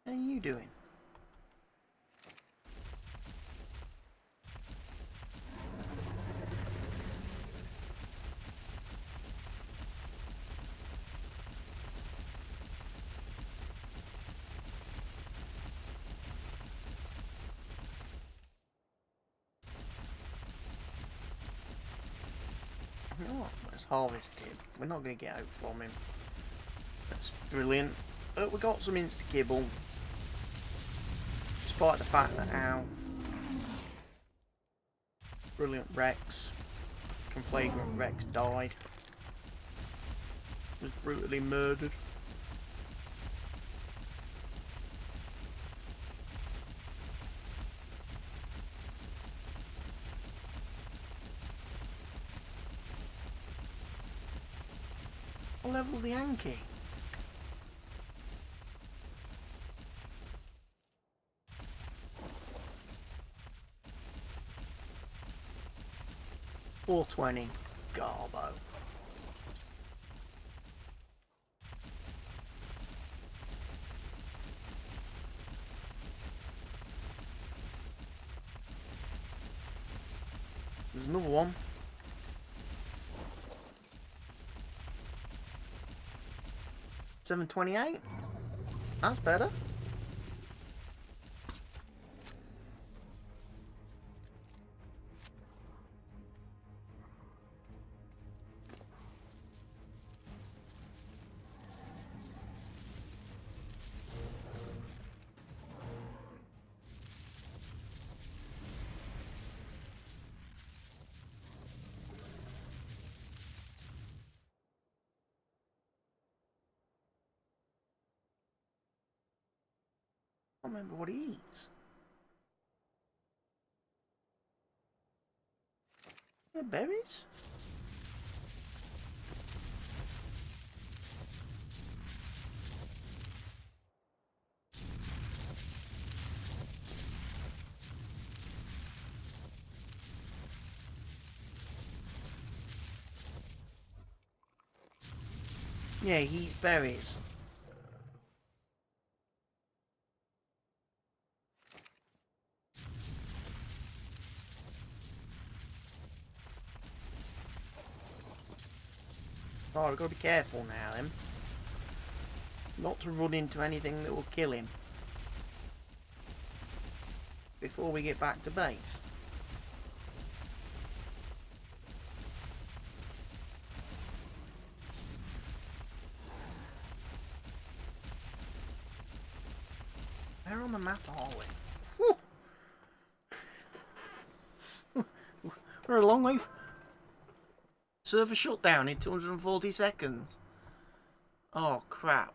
How are you doing? You know what? Let's harvest him. We're not going to get out from him. That's brilliant. We got some insta-kibble. Despite the fact that our brilliant Rex, conflagrant Rex, died. Was brutally murdered. What level's the Yankee? $420. Garbo. There's another one. $728. That's better. I can't remember what he eats. Yeah, berries? Yeah, he eats berries. Right, I've got to be careful now then. Not to run into anything that will kill him before we get back to base. Where on the map are we? Whew. We're a long way. Server shut down in 240 seconds. Oh crap.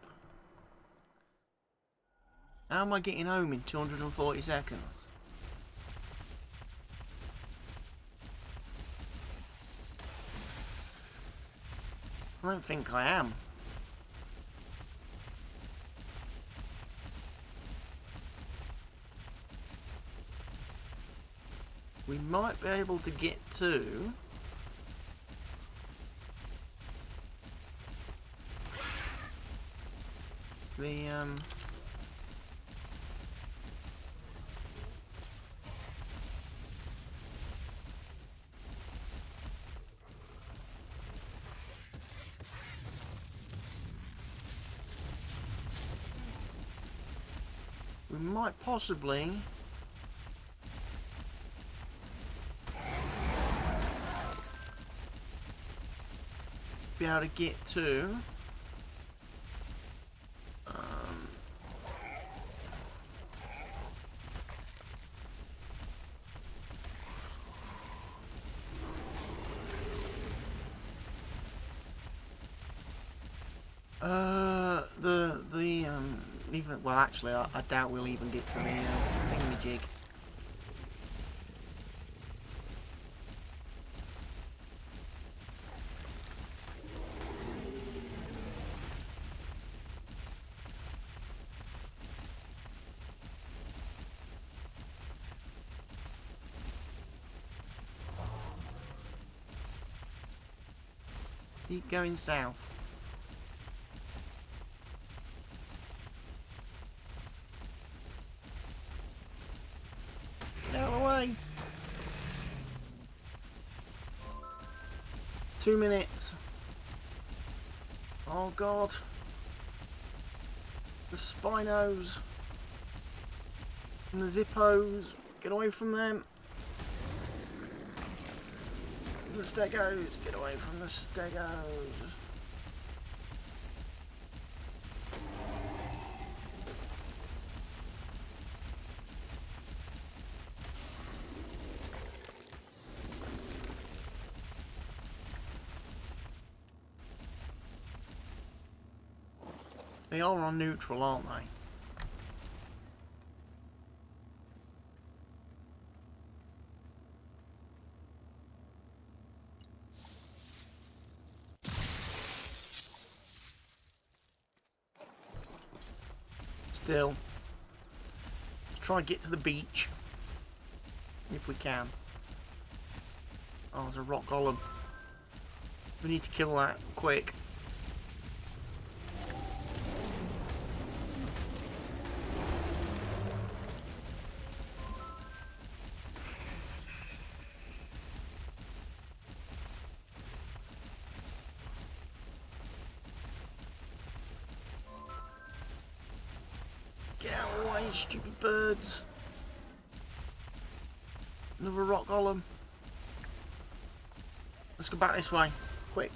How am I getting home in 240 seconds? I don't think I am. We might be able to get to the we might possibly be able to get to Even well, actually, I doubt we'll even get to the thingamajig. Keep going south. Get out of the way. 2 minutes. Oh god. The Spinos. And the Zippos. Get away from them. The Stegos. Get away from the Stegos. They are on neutral, aren't they? Still, let's try and get to the beach if we can. Oh, there's a rock golem. We need to kill that quick. Get out of the way, stupid birds. Another rock golem. Let's go back this way, quick.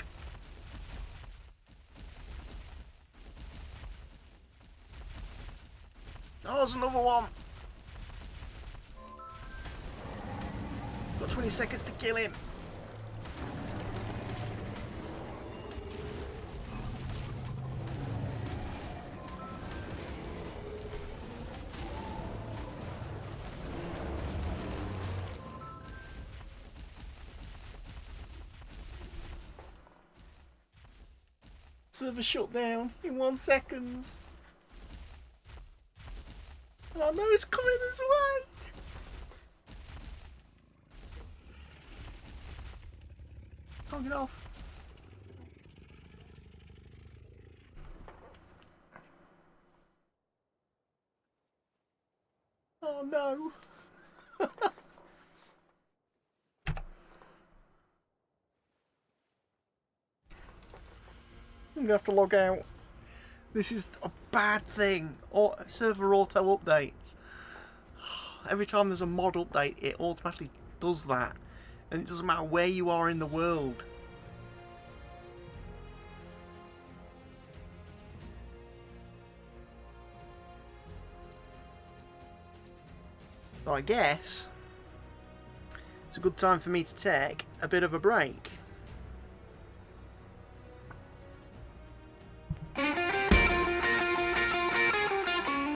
Oh, there's another one. Got 20 seconds to kill him. Server shut down in 1 second. Oh no, it's coming this way. Can't get off. Oh no. I'm gonna have to log out. This is a bad thing. Or server auto updates. Every time there's a mod update, it automatically does that, and it doesn't matter where you are in the world. So I guess it's a good time for me to take a bit of a break.